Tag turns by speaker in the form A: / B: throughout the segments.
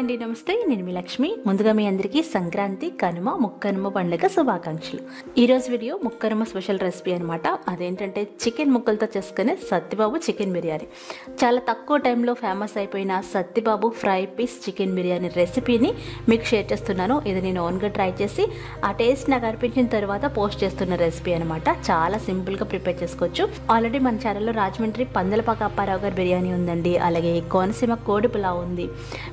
A: అండి, నమస్తే. నేను మీ లక్ష్మి. ముందుగా మీ అందరికీ సంక్రాంతి, కనుమ, ముక్కనుమ పండుగ శుభాకాంక్షలు. ఈరోజు వీడియో ముక్కనుమ స్పెషల్ రెసిపీ అనమాట. అదేంటంటే చికెన్ ముక్కలతో చేసుకునే సత్తిబాబు చికెన్ బిర్యానీ. చాలా తక్కువ టైంలో ఫేమస్ అయిపోయిన Sattibabu fry piece chicken biryani రెసిపీని మీకు షేర్ చేస్తున్నాను. ఇది నేను ఓన్గా ట్రై చేసి ఆ టేస్ట్ నాకు అనిపించిన తర్వాత పోస్ట్ చేస్తున్న రెసిపీ అనమాట. చాలా సింపుల్గా ప్రిపేర్ చేసుకోవచ్చు. ఆల్రెడీ మన ఛానల్లో రాజమండ్రి పందలపాక అప్పారావు గారి బిర్యానీ ఉందండి, అలాగే కోనసీమ కోడి పులావ్ ఉంది.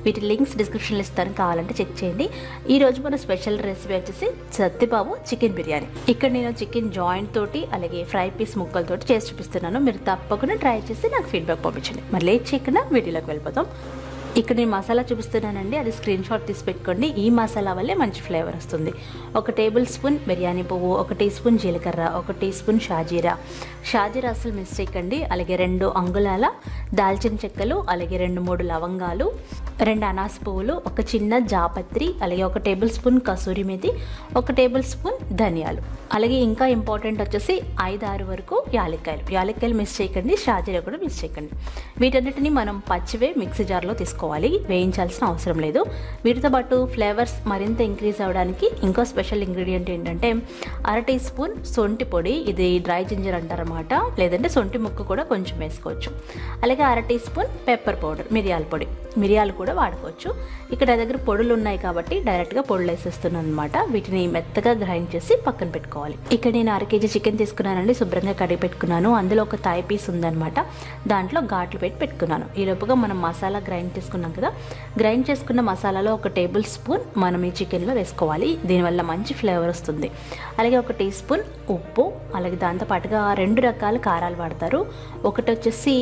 A: వీటి లింక్స్ డిస్క్రిప్షన్లో ఇస్తాను, కావాలంటే చెక్ చేయండి. ఈ రోజు మన స్పెషల్ రెసిపీ వచ్చేసి సత్తిబాబు చికెన్ బిర్యానీ. ఇక్కడ నేను చికెన్ జాయింట్ తోటి అలాగే ఫ్రై పీస్ ముక్కలతోటి చేసి చూపిస్తున్నాను. మీరు తప్పకుండా ట్రై చేసి నాకు ఫీడ్బ్యాక్ పంపించండి. మరి లేట్ చేయకుండా వీడియోలోకి వెళ్ళిపోతాం. ఇక్కడ నేను మసాలా చూపిస్తున్నానండి, అది స్క్రీన్ షాట్ తీసి పెట్టుకోండి. ఈ మసాలా వల్లే మంచి ఫ్లేవర్ వస్తుంది. 1 టేబుల్ స్పూన్ బిర్యానీ పువ్వు, 1 టీ స్పూన్ జీలకర్ర, 1 టీ స్పూన్ షాజీరా అసలు మిస్ చేయకండి. అలాగే 2 అంగుళాల దాల్చిన చెక్కలు, అలాగే 2-3 లవంగాలు, 2 అనాస పువ్వులు, 1 చిన్న జాపత్రి, అలాగే 1 table spoon kasuri methi, 1 table spoon ధనియాలు, అలాగే ఇంకా ఇంపార్టెంట్ వచ్చేసి 5-6 వరకు యాలక్కాయలు మిస్ చేయకండి. షాజీరా కూడా మిస్ చేయకండి. వీటన్నిటిని మనం పచ్చివే మిక్సీ జార్లో తీసుకోవాలి, వేయించాల్సిన అవసరం లేదు. వీటితో పాటు ఫ్లేవర్స్ మరింత ఇంక్రీజ్ అవ్వడానికి ఇంకో స్పెషల్ ఇంగ్రీడియంట్ ఏంటంటే 1/2 టీ స్పూన్ సొంటి పొడి. ఇది డ్రై జింజర్ అంటారన్నమాట, లేదంటే సొంటి ముక్క కూడా కొంచెం వేసుకోవచ్చు. అలాగే 1/2 టీ స్పూన్ పెప్పర్ పౌడర్, మిరియాలు కూడా వాడుకోవచ్చు. ఇక్కడ నా దగ్గర పొడులు ఉన్నాయి కాబట్టి డైరెక్ట్గా పొడులు వేసేస్తున్నాను అనమాట. వీటిని మెత్తగా గ్రైండ్ చేసి పక్కన పెట్టుకోవాలి. ఇక్కడ నేను 1/2 కేజీ చికెన్ తీసుకున్నానండి, శుభ్రంగా కడిగి పెట్టుకున్నాను. అందులో ఒక థాయ్ పీస్ ఉందన్నమాట, దాంట్లో ఘాట్లు పెట్టుకున్నాను. ఈ లోపుగా మనం మసాలా గ్రైండ్ చేసుకున్నాం కదా, గ్రైండ్ చేసుకున్న మసాలాలో 1 టేబుల్ స్పూన్ మనం ఈ చికెన్లో వేసుకోవాలి. దీనివల్ల మంచి ఫ్లేవర్ వస్తుంది. అలాగే 1 టీ స్పూన్ ఉప్పు, అలాగే దాంతోపాటుగా 2 రకాల కారాలు వాడతారు. ఒకటి వచ్చేసి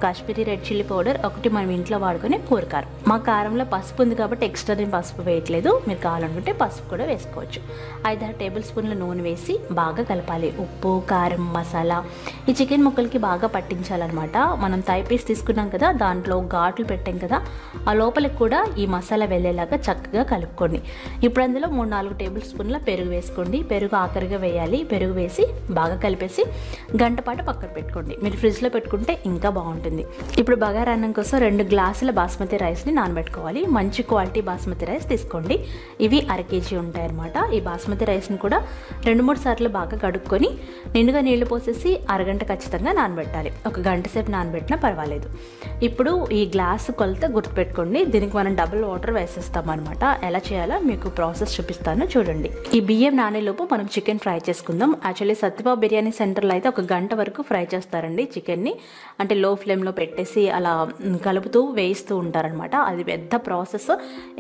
A: కాశ్మీరీ రెడ్ చిల్లీ పౌడర్, ఒకటి మనం ఇంట్లో వాడుకునే కూర కారం. మా కారంలో పసుపు ఉంది కాబట్టి ఎక్స్ట్రా నేను పసుపు వేయట్లేదు. మీరు కావాలనుకుంటే పసుపు కూడా వేసుకోవచ్చు. 5-6 టేబుల్ స్పూన్ల నూనె వేసి బాగా కలపాలి. ఉప్పు, కారం, మసాలా ఈ చికెన్ ముక్కలకి బాగా పట్టించాలన్నమాట. మనం థాయ్ పీస్ తీసుకున్నాం కదా, దాంట్లో ఘాట్లు పెట్టాం కదా, ఆ లోపలికి కూడా ఈ మసాలా వెళ్ళేలాగా చక్కగా కలుపుకోండి. ఇప్పుడు అందులో 3-4 టేబుల్ స్పూన్ల పెరుగు వేసుకోండి. పెరుగు ఆఖరిగా వేయాలి. పెరుగు వేసి బాగా కలిపేసి గంట పాటు పక్కన పెట్టుకోండి. మీరు ఫ్రిడ్జ్లో పెట్టుకుంటే ఇంకా బాగుంటుంది. ఇప్పుడు బగారా అన్నం కోసం 2 గ్లాసుల బాస్మతి రైస్ని నానబెట్టుకోవాలి. మంచి క్వాలిటీ బాస్మతి రైస్ తీసుకోండి. ఇవి 1/2 కేజీ ఉంటాయి అన్నమాట. ఈ బాస్మతి రైస్ని కూడా 2-3 సార్లు బాగా కడుక్కొని నిండుగా నీళ్లు పోసేసి అరగంట ఖచ్చితంగా నానబెట్టాలి. 1 గంట సేపు నానబెట్టినా పర్వాలేదు. ఇప్పుడు ఈ గ్లాసు కొలత గుర్తుపెట్టుకోండి. దీనికి మనం డబుల్ వాటర్ వేసేస్తాం అనమాట. ఎలా చేయాలో మీకు ప్రాసెస్ చూపిస్తాను, చూడండి. ఈ బియ్యం నానేలోపు మనం చికెన్ ఫ్రై చేసుకుందాం. యాక్చువల్లీ సత్తిబాబు బిర్యానీ సెంటర్లో అయితే 1 గంట వరకు ఫ్రై చేస్తారండి చికెన్ని. అంటే లో ఫ్లేమ్లో పెట్టేసి అలా కలుపుతూ వేయిస్తూ ఉంటారనమాట. అది పెద్ద ప్రాసెస్,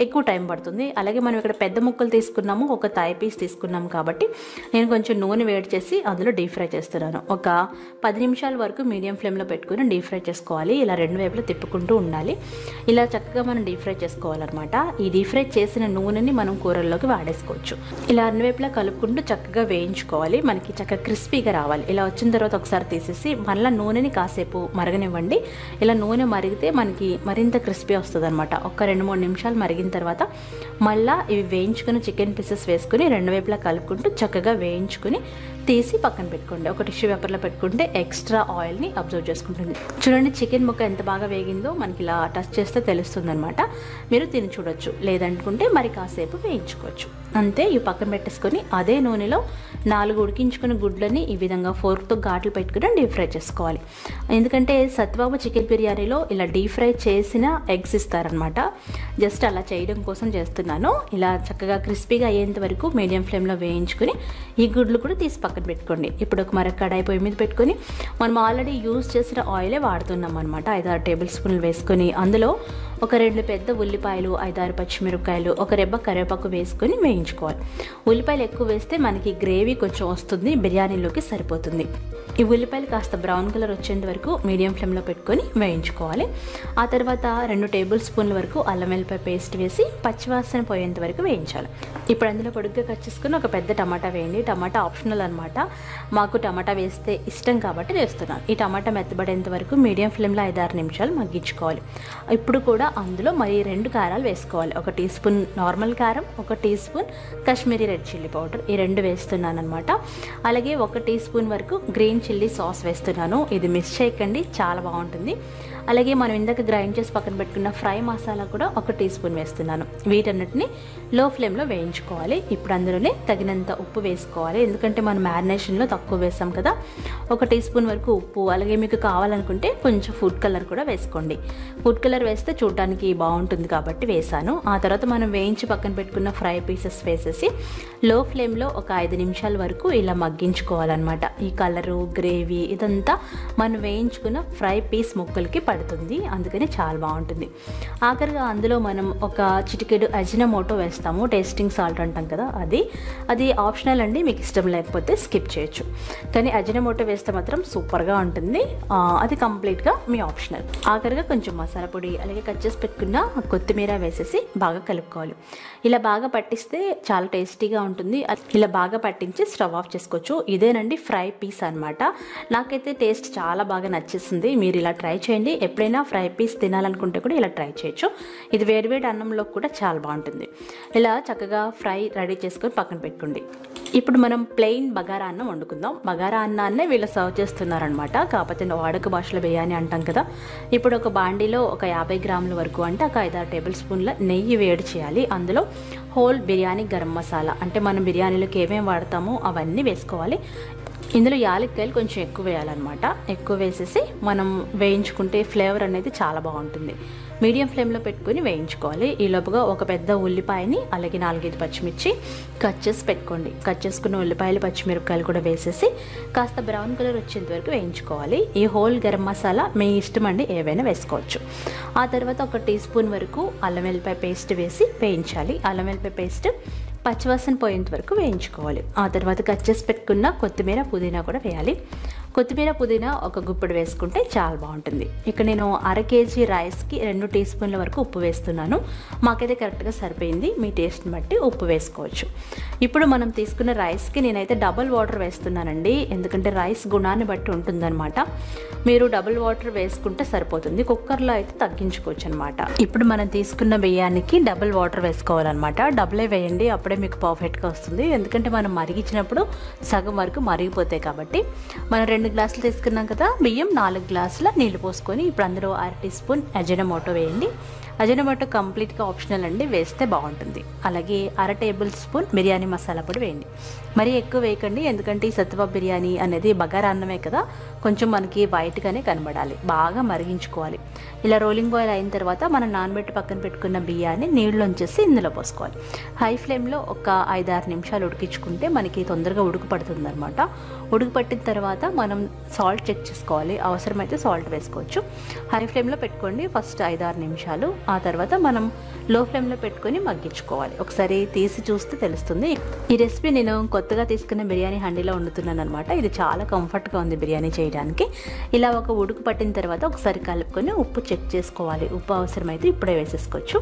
A: ఎక్కువ టైం పడుతుంది. అలాగే మనం ఇక్కడ పెద్ద ముక్కలు తీసుకున్నాము, 1 థాయ్ పీస్ తీసుకున్నాము కాబట్టి నేను కొంచెం నూనె వేడి చేసి అందులో డీప్ ఫ్రై చేస్తున్నాను. ఒక 10 నిమిషాల వరకు మీడియం ఫ్లేమ్లో పెట్టుకుని డీప్ ఫ్రై చేసుకోవాలి. ఇలా 2 వైపులా తిప్పుకుంటూ ఉండాలి. ఇలా చక్కగా మనం డీప్ ఫ్రై చేసుకోవాలన్నమాట. ఈ డీప్ ఫ్రై చేసిన నూనెని మనం కూరల్లోకి వాడేసుకోవచ్చు. ఇలా అన్ని వైపులా కలుపుకుంటూ చక్కగా వేయించుకోవాలి. మనకి చక్కగా క్రిస్పీగా రావాలి. ఇలా వచ్చిన తర్వాత ఒకసారి తీసేసి మళ్ళీ నూనెని కాసేపు మరగనివ్వండి. ఇలా నూనె మరిగితే మనకి మరింత క్రిస్పీ వస్తుంది అనమాట. ఒక 2-3 నిమిషాలు మరిగిన తర్వాత మళ్ళీ ఇవి వేయించుకుని చికెన్ పీసెస్ వేసుకుని 2 వైపులా కలుపుకుంటూ చక్కగా వేయించుకుని తీసి పక్కన పెట్టుకోండి. ఒక టిష్యూ పేపర్లో పెట్టుకుంటే ఎక్స్ట్రా ఆయిల్ని అబ్జర్వ్ చేసుకుంటుంది. చూడండి చికెన్ ముక్క ఎంత బాగా వేగిందో మనకి ఇలా టచ్ చేస్తే తెలుస్తుంది అనమాట. మీరు తిని చూడొచ్చు, లేదనుకుంటే మరి కాసేపు వేయించుకోవచ్చు. అంతే. ఇవి పక్కన పెట్టేసుకొని అదే నూనెలో 4 ఉడికించుకుని గుడ్లని ఈ విధంగా ఫోర్క్తో ఘాట్లు పెట్టుకుని డీప్ ఫ్రై చేసుకోవాలి. ఎందుకంటే సత్తిబాబు చికెన్ బిర్యానీలో ఇలా డీప్ ఫ్రై చేసిన ఎగ్స్ ఇస్తారనమాట. జస్ట్ అలా చేయడం కోసం చేస్తున్నాను. ఇలా చక్కగా క్రిస్పీగా అయ్యేంత వరకు మీడియం ఫ్లేమ్లో వేయించుకుని ఈ గుడ్లు కూడా తీసి పక్కన పెట్టుకోండి. ఇప్పుడు మరొక కడాయి పొయ్యి మీద పెట్టుకొని మనం ఆల్రెడీ యూజ్ చేసిన ఆయిలే వాడుతున్నాం అనమాట. 5-6 టేబుల్ స్పూన్లు వేసుకొని అందులో ఒక 2 పెద్ద ఉల్లిపాయలు, 5-6 పచ్చిమిరపకాయలు, 1 రెబ్బ కరివేపాకు వేసుకొని వేయించుకోవాలి. ఉల్లిపాయలు ఎక్కువ వేస్తే మనకి గ్రేవీ కొంచెం వస్తుంది, బిర్యానీలోకి సరిపోతుంది. ఈ ఉల్లిపాయలు కాస్త బ్రౌన్ కలర్ వచ్చేంత వరకు మీడియం ఫ్లేమ్లో పెట్టుకొని వేయించుకోవాలి. ఆ తర్వాత 2 టేబుల్ స్పూన్ల వరకు అల్లం వెల్లిపాయ పేస్ట్ వేసి పచ్చివాసన పోయేంత వరకు వేయించాలి. ఇప్పుడు అందులో పొడుగ్గా కట్ చేసుకుని ఒక పెద్ద టమాటా వేయండి. టమాటా ఆప్షనల్ అనమాట. అనమాట. మాకు టమాటా వేస్తే ఇష్టం కాబట్టి వేస్తున్నాను. ఈ టమాటా మెత్తబడేంత వరకు మీడియం ఫ్లేమ్లో 5-6 నిమిషాలు మగ్గించుకోవాలి. ఇప్పుడు కూడా అందులో మరి 2 కారాలు వేసుకోవాలి. 1 టీ స్పూన్ నార్మల్ కారం, 1 teaspoon Kashmiri red chilli powder, ఈ 2 వేస్తున్నాను అనమాట. అలాగే 1 టీ స్పూన్ వరకు గ్రీన్ చిల్లీ సాస్ వేస్తున్నాను. ఇది మిస్ చేయకండి, చాలా బాగుంటుంది. అలాగే మనం ఇందాక గ్రైండ్ చేసి పక్కన పెట్టుకున్న ఫ్రై మసాలా కూడా 1 టీ స్పూన్ వేస్తున్నాను. వీటన్నిటిని లో ఫ్లేమ్లో వేయించుకోవాలి. ఇప్పుడు అందులోనే తగినంత ఉప్పు వేసుకోవాలి, ఎందుకంటే మనం మ్యారినేషన్లో తక్కువ వేసాం కదా. 1 టీ స్పూన్ వరకు ఉప్పు, అలాగే మీకు కావాలనుకుంటే కొంచెం ఫుడ్ కలర్ కూడా వేసుకోండి. ఫుడ్ కలర్ వేస్తే చూడడానికి బాగుంటుంది కాబట్టి వేసాను. ఆ తర్వాత మనం వేయించి పక్కన పెట్టుకున్న ఫ్రై పీసెస్ వేసేసి లో ఫ్లేమ్లో ఒక 5 నిమిషాల వరకు ఇలా మగ్గించుకోవాలన్నమాట. ఈ కలరు, గ్రేవీ ఇదంతా మనం వేయించుకున్న ఫ్రై పీస్ ముక్కలకి పడుతుంది, అందుకని చాలా బాగుంటుంది. ఆఖరిగా అందులో మనం ఒక చిటికెడు అజినమోటో వేస్తాము, టేస్టింగ్ సాల్ట్ అంటాం కదా, అది ఆప్షనల్ అండి, మీకు ఇష్టం లేకపోతే స్కిప్ చేయొచ్చు. కానీ అజినమోటో వేస్తే మాత్రం సూపర్గా ఉంటుంది, అది కంప్లీట్గా మీ ఆప్షనల్. ఆఖరిగా కొంచెం మసాలా పొడి, అలాగే కట్ చేసి పెట్టుకున్న కొత్తిమీర వేసేసి బాగా కలుపుకోవాలి. ఇలా బాగా పట్టిస్తే చాలా టేస్టీగా ఉంటుంది. ఇలా బాగా పట్టించి స్టవ్ ఆఫ్ చేసుకోవచ్చు. ఇదేనండి ఫ్రై పీస్ అనమాట. నాకైతే టేస్ట్ చాలా బాగా నచ్చేసింది. మీరు ఇలా ట్రై చేయండి. ఎప్పుడైనా ఫ్రై పీస్ తినాలనుకుంటే కూడా ఇలా ట్రై చేయొచ్చు. ఇది వేడివేడి అన్నంలో కూడా చాలా బాగుంటుంది. ఇలా చక్కగా ఫ్రై రెడీ చేసుకొని పక్కన పెట్టుకోండి. ఇప్పుడు మనం ప్లెయిన్ బగారా అన్నం వండుకుందాం. బగారా అన్నాన్నే వీళ్ళు సర్వ్ చేస్తున్నారనమాట, కాకపోతే వాడుక భాషలో బిర్యానీ అంటాం కదా. ఇప్పుడు ఒక బాండీలో ఒక 50 గ్రాముల వరకు, అంటే ఒక 5-6 టేబుల్ స్పూన్ల నెయ్యి వేడి చేయాలి. అందులో హోల్ బిర్యానీ గరం మసాలా, అంటే మనం బిర్యానీలోకి ఏమేమి వాడతామో అవన్నీ వేసుకోవాలి. ఇందులో యాలక్కాయలు కొంచెం ఎక్కువ వేయాలన్నమాట. ఎక్కువ వేసేసి మనం వేయించుకుంటే ఫ్లేవర్ అనేది చాలా బాగుంటుంది. మీడియం ఫ్లేమ్లో పెట్టుకుని వేయించుకోవాలి. ఈలోపుగా ఒక పెద్ద ఉల్లిపాయని, అలాగే 4-5 పచ్చిమిర్చి కట్ చేసి పెట్టుకోండి. కట్ చేసుకున్న ఉల్లిపాయలు, పచ్చిమిరపకాయలు కూడా వేసేసి కాస్త బ్రౌన్ కలర్ వచ్చేంత వరకు వేయించుకోవాలి. ఈ హోల్ గరం మసాలా మీ ఇష్టం అండి, ఏవైనా వేసుకోవచ్చు. ఆ తర్వాత 1 టీ స్పూన్ వరకు అల్లం వెల్లిపాయ పేస్ట్ వేసి వేయించాలి. అల్లం వెల్లిపాయ పేస్ట్ పచ్చివాసన పోయేంత వరకు వేయించుకోవాలి. ఆ తర్వాత కట్ చేసి పెట్టుకున్న కొత్తిమీర, పుదీనా కూడా వేయాలి. కొత్తిమీర, పుదీనా ఒక గుప్పెడు వేసుకుంటే చాలా బాగుంటుంది. ఇక్కడ నేను 1/2 కేజీ రైస్కి 2 టీ స్పూన్ల వరకు ఉప్పు వేస్తున్నాను. మాకైతే కరెక్ట్గా సరిపోయింది, మీ టేస్ట్ని బట్టి ఉప్పు వేసుకోవచ్చు. ఇప్పుడు మనం తీసుకున్న రైస్కి నేనైతే డబుల్ వాటర్ వేస్తున్నానండి, ఎందుకంటే రైస్ గుణాన్ని బట్టి ఉంటుందన్నమాట. మీరు డబుల్ వాటర్ వేసుకుంటే సరిపోతుంది, కుక్కర్లో అయితే తగ్గించుకోవచ్చు అనమాట. ఇప్పుడు మనం తీసుకున్న బియ్యానికి డబుల్ వాటర్ వేసుకోవాలన్నమాట. డబులే వేయండి, అప్పుడే మీకు పర్ఫెక్ట్గా వస్తుంది. ఎందుకంటే మనం మరిగించినప్పుడు సగం వరకు మరిగిపోతాయి కాబట్టి. మనం 2 గ్లాసులు తీసుకున్నాం కదా బియ్యం, 4 గ్లాసుల నీళ్లు పోసుకొని ఇప్పుడు అందులో 1/2 టీ స్పూన్ అజినమోటో వేయండి. అజినమోటో కంప్లీట్గా ఆప్షనల్ అండి, వేస్తే బాగుంటుంది. అలాగే 1/2 టేబుల్ స్పూన్ బిర్యానీ మసాలా పొడి వేయండి. మరీ ఎక్కువ వేయకండి, ఎందుకంటే ఈ సత్తువ బిర్యానీ అనేది బగారా అన్నమే కదా, కొంచెం మనకి వైట్గానే కనబడాలి. బాగా మరిగించుకోవాలి. ఇలా రోలింగ్ బాయిల్ అయిన తర్వాత మనం నానబెట్టి పక్కన పెట్టుకున్న బియ్యాన్ని నీళ్ళలోంచేసి ఇందులో పోసుకోవాలి. హై ఫ్లేమ్లో ఒక 5-6 నిమిషాలు ఉడికించుకుంటే మనకి తొందరగా ఉడుకు పడుతుంది అనమాట. ఉడుకు పట్టిన తర్వాత మనం సాల్ట్ చెక్ చేసుకోవాలి, అవసరమైతే సాల్ట్ వేసుకోవచ్చు. హై ఫ్లేమ్లో పెట్టుకోండి ఫస్ట్ 5-6 నిమిషాలు. ఆ తర్వాత మనం లో ఫ్లేమ్లో పెట్టుకొని మగ్గించుకోవాలి. ఒకసారి తీసి చూస్తే తెలుస్తుంది. ఈ రెసిపీ నేను కొత్తగా తీసుకున్న బిర్యానీ హండీలో వండుతున్నాను అనమాట. ఇది చాలా కంఫర్ట్గా ఉంది బిర్యానీ చేయడానికి. ఇలా ఒక ఉడుకు పట్టిన తర్వాత ఒకసారి కలుపుకొని ఉప్పు చెక్ చేసుకోవాలి. ఉప్పు అవసరమైతే ఇప్పుడే వేసేసుకోవచ్చు.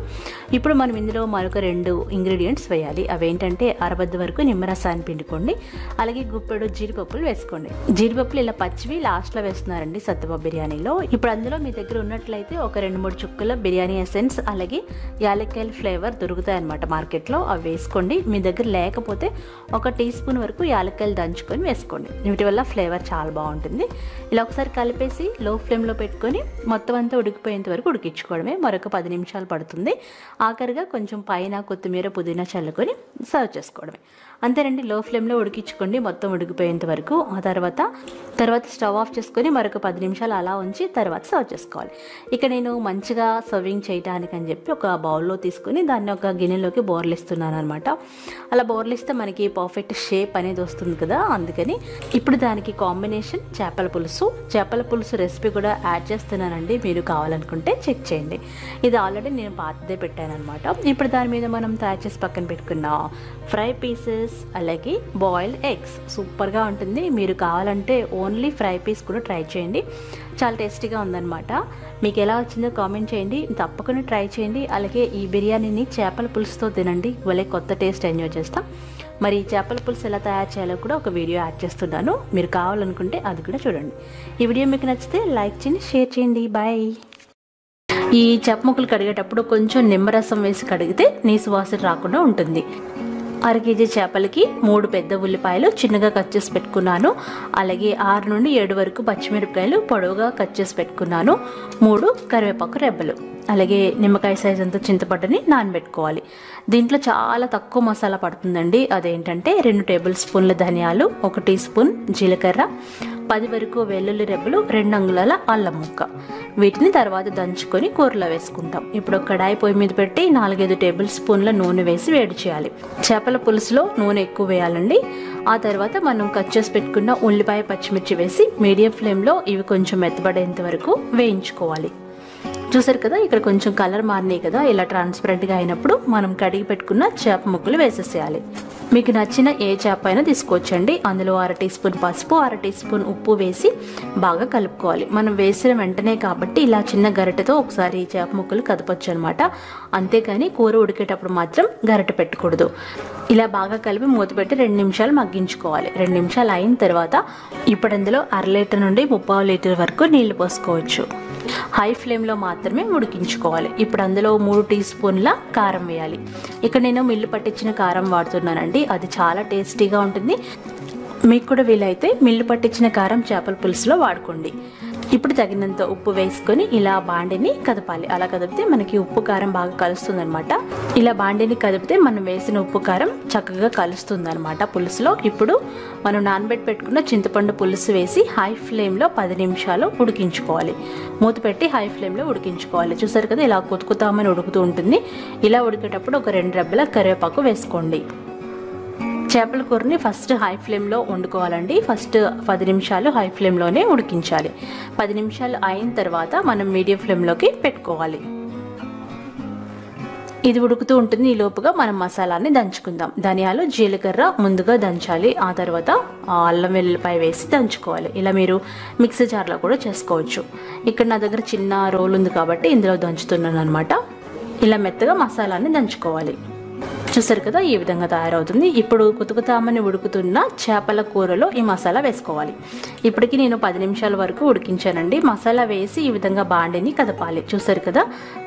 A: ఇప్పుడు మనం ఇందులో మరొక 2 ఇంగ్రీడియంట్స్ వేయాలి. అవేంటంటే 1/2 వరకు నిమ్మరసాన్ని పిండుకోండి, అలాగే గుప్పెడు జీడిపప్పులు వేసుకోండి. జీడిపప్పులు ఇలా పచ్చివి లాస్ట్లో వేస్తున్నారండి సత్తువ బిర్యానీలో. ఇప్పుడు అందులో మీ దగ్గర ఉన్నట్లయితే ఒక 2-3 చుక్కల బిర్యానీ ఎసెన్స్, అలాగే యాలక్కాయల ఫ్లేవర్ దొరుకుతాయి అన్నమాట మార్కెట్లో, అవి వేసుకోండి. మీ దగ్గర లేకపోతే 1 టీ స్పూన్ వరకు యాలక్కాయలు దంచుకొని వేసుకోండి. వీటి వల్ల ఫ్లేవర్ చాలా బాగుంటుంది. ఇలా ఒకసారి కలిపేసి లో ఫ్లేమ్లో పెట్టుకొని మొత్తం అంతా ఉడికిపోయేంత వరకు ఉడికించుకోవడమే. మరొక 10 నిమిషాలు పడుతుంది. ఆఖరిగా కొంచెం పైన కొత్తిమీర, పుదీనా చల్లుకొని సర్వ్ చేసుకోవడమే. అంతేనండి, లో ఫ్లేమ్లో ఉడికించుకోండి మొత్తం ఉడికిపోయేంత వరకు. ఆ తర్వాత స్టవ్ ఆఫ్ చేసుకొని మరొక 10 నిమిషాలు అలా ఉంచి తర్వాత సర్వ్ చేసుకోవాలి. ఇక నేను మంచిగా సర్వింగ్ చేయడానికి అని చెప్పి ఒక బౌల్లో తీసుకొని దాన్ని ఒక గిన్నెలోకి బోర్లిస్తున్నాను అనమాట. అలా బోర్లిస్తే మనకి పర్ఫెక్ట్ షేప్ అనేది వస్తుంది కదా, అందుకని ఇప్పుడు దానికి కాంబినేషన్ చేపల పులుసు రెసిపీ కూడా యాడ్ చేస్తున్నానండి. మీరు కావాలనుకుంటే చెక్ చేయండి. ఇది ఆల్రెడీ నేను పాతదే పెట్టాను అనమాట. ఇప్పుడు దాని మీద మనం తయారు చేసి పక్కన పెట్టుకున్న ఫ్రై పీసెస్, అలాగే బాయిల్డ్ ఎగ్స్ సూపర్గా ఉంటుంది. మీరు కావాలంటే ఓన్లీ ఫ్రై పీస్ కూడా ట్రై చేయండి, చాలా టేస్టీగా ఉందన్నమాట. మీకు ఎలా వచ్చిందో కామెంట్ చేయండి, తప్పకుండా ట్రై చేయండి. అలాగే ఈ బిర్యానీని చేపల పులుసుతో తినండి, భలే కొత్త టేస్ట్ ఎంజాయ్ చేస్తాం. మరి చేపల పులుసు ఎలా తయారు చేయాలో కూడా ఒక వీడియో యాడ్ చేస్తున్నాను, మీరు కావాలనుకుంటే అది కూడా చూడండి. ఈ వీడియో మీకు నచ్చితే లైక్ చేయండి, షేర్ చేయండి. బాయ్. ఈ చేప ముక్కలు కడిగేటప్పుడు కొంచెం నిమ్మరసం వేసి కడిగితే నీసు వాసన రాకుండా ఉంటుంది. 1/2 కేజీ చేపలకి 3 పెద్ద ఉల్లిపాయలు చిన్నగా కట్ చేసి పెట్టుకున్నాను. అలాగే 6 నుండి 7 వరకు పచ్చిమిరపకాయలు పొడవుగా కట్ చేసి పెట్టుకున్నాను. 3 కరివేపాకు రెబ్బలు, అలాగే నిమ్మకాయ సైజ్ అంత చింతపండుని నానబెట్టుకోవాలి. దీంట్లో చాలా తక్కువ మసాలా పడుతుందండి. అదేంటంటే 2 టేబుల్ స్పూన్ల ధనియాలు, 1 టీ స్పూన్ జీలకర్ర, 10 వరకు వెల్లుల్లి రెబ్బలు, 2 అంగుళాల అల్లం ముక్క. వీటిని తర్వాత దంచుకొని కూరలో వేసుకుంటాం. ఇప్పుడు కడాయి పొయ్యి మీద పెట్టి 4-5 టేబుల్ స్పూన్ల నూనె వేసి వేడి చేయాలి. చేపల పులుసులో నూనె ఎక్కువ వేయాలండి. ఆ తర్వాత మనం కట్ చేసి పెట్టుకున్న ఉల్లిపాయ పచ్చిమిర్చి వేసి మీడియం ఫ్లేమ్లో ఇవి కొంచెం మెత్తబడేంత వరకు వేయించుకోవాలి. చూసారు కదా, ఇక్కడ కొంచెం కలర్ మారినాయి కదా, ఇలా ట్రాన్స్పరెంట్గా అయినప్పుడు మనం కడిగి పెట్టుకున్న చేప ముక్కలు వేసేసేయాలి. మీకు నచ్చిన ఏ చేప అయినా తీసుకోవచ్చండి. అందులో 1/2 టీ స్పూన్ పసుపు, 1/2 టీ స్పూన్ ఉప్పు వేసి బాగా కలుపుకోవాలి. మనం వేసిన వెంటనే కాబట్టి ఇలా చిన్న గరిటెతో ఒకసారి చేప ముక్కలు కదపొచ్చు అనమాట. అంతేకాని కూర ఉడికేటప్పుడు మాత్రం గరిటె పెట్టకూడదు. ఇలా బాగా కలిపి మూత పెట్టి 2 నిమిషాలు మగ్గించుకోవాలి. 2 నిమిషాలు అయిన తర్వాత ఇప్పుడు అందులో 1/2 లీటర్ నుండి 3/4 లీటర్ వరకు నీళ్లు పోసుకోవచ్చు. హై ఫ్లేమ్లో మాత్రమే ఉడికించుకోవాలి. ఇప్పుడు అందులో 3 టీ స్పూన్ల కారం వేయాలి. ఇక్కడ నేను మిల్లు పట్టించిన కారం వాడుతున్నానండి, అది చాలా టేస్టీగా ఉంటుంది. మీకు కూడా వీలైతే మిల్లు పట్టించిన కారం చేపల పులుసులో వాడుకోండి. ఇప్పుడు తగినంత ఉప్పు వేసుకొని ఇలా బాండిని కదపాలి. అలా కదిపితే మనకి ఉప్పు కారం బాగా కలుస్తుంది అనమాట. ఇలా బాండిని కదిపితే మనం వేసిన ఉప్పు కారం చక్కగా కలుస్తుంది అనమాట పులుసులో. ఇప్పుడు మనం నానబెట్టి పెట్టుకున్న చింతపండు పులుసు వేసి హై ఫ్లేమ్లో 10 నిమిషాలు ఉడికించుకోవాలి. మూత పెట్టి హై ఫ్లేమ్లో ఉడికించుకోవాలి. చూసారు కదా, ఇలా కొతుకుతామని ఉడుకుతూ ఉంటుంది. ఇలా ఉడికేటప్పుడు ఒక 2 రెబ్బల కరివేపాకు వేసుకోండి. చేపల కూరని ఫస్ట్ హై ఫ్లేమ్లో వండుకోవాలండి. ఫస్ట్ 10 నిమిషాలు హై ఫ్లేమ్లోనే ఉడికించాలి. 10 నిమిషాలు అయిన తర్వాత మనం మీడియం ఫ్లేమ్లోకి పెట్టుకోవాలి. ఇది ఉడుకుతూ ఉంటుంది. ఈ లోపుగా మనం మసాలాని దంచుకుందాం. ధనియాలు, జీలకర్ర ముందుగా దంచాలి. ఆ తర్వాత అల్లం వెల్లుల్లిపాయ వేసి దంచుకోవాలి. ఇలా మీరు మిక్సీ జార్లో కూడా చేసుకోవచ్చు. ఇక్కడ నా దగ్గర చిన్న రోల్ ఉంది కాబట్టి ఇందులో దంచుతున్నాను అనమాట. ఇలా మెత్తగా మసాలాని దంచుకోవాలి. చూసారు కదా, ఈ విధంగా తయారవుతుంది. ఇప్పుడు కుతుకుతామని ఉడుకుతున్న చేపల కూరలో ఈ మసాలా వేసుకోవాలి. ఇప్పటికి నేను 10 నిమిషాల వరకు ఉడికించానండి. మసాలా వేసి ఈ విధంగా బాండిని కదపాలి. చూసారు కదా,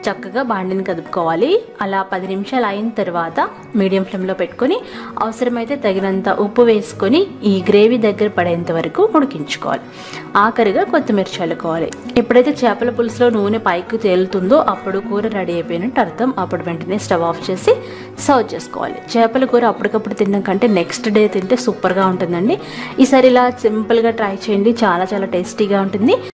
A: చక్కగా బాండిని కదుపుకోవాలి. అలా 10 నిమిషాలు అయిన తర్వాత మీడియం ఫ్లేమ్లో పెట్టుకొని అవసరమైతే తగినంత ఉప్పు వేసుకొని ఈ గ్రేవీ దగ్గర పడేంత వరకు ఉడికించుకోవాలి. ఆఖరిగా కొత్తిమీర చల్లుకోవాలి. ఎప్పుడైతే చేపల పులుసులో నూనె పైకి తేలుతుందో అప్పుడు కూర రెడీ అయిపోయినట్టు అర్థం. అప్పుడు వెంటనే స్టవ్ ఆఫ్ చేసి సర్వ్ చేసుకోవాలి. చేపల కూర అప్పటికప్పుడు తినడం కంటే నెక్స్ట్ డే తింటే సూపర్గా ఉంటుందండి. ఈసారి ఇలా సింపుల్గా ట్రై చేయండి, చాలా చాలా టేస్టీగా ఉంటుంది.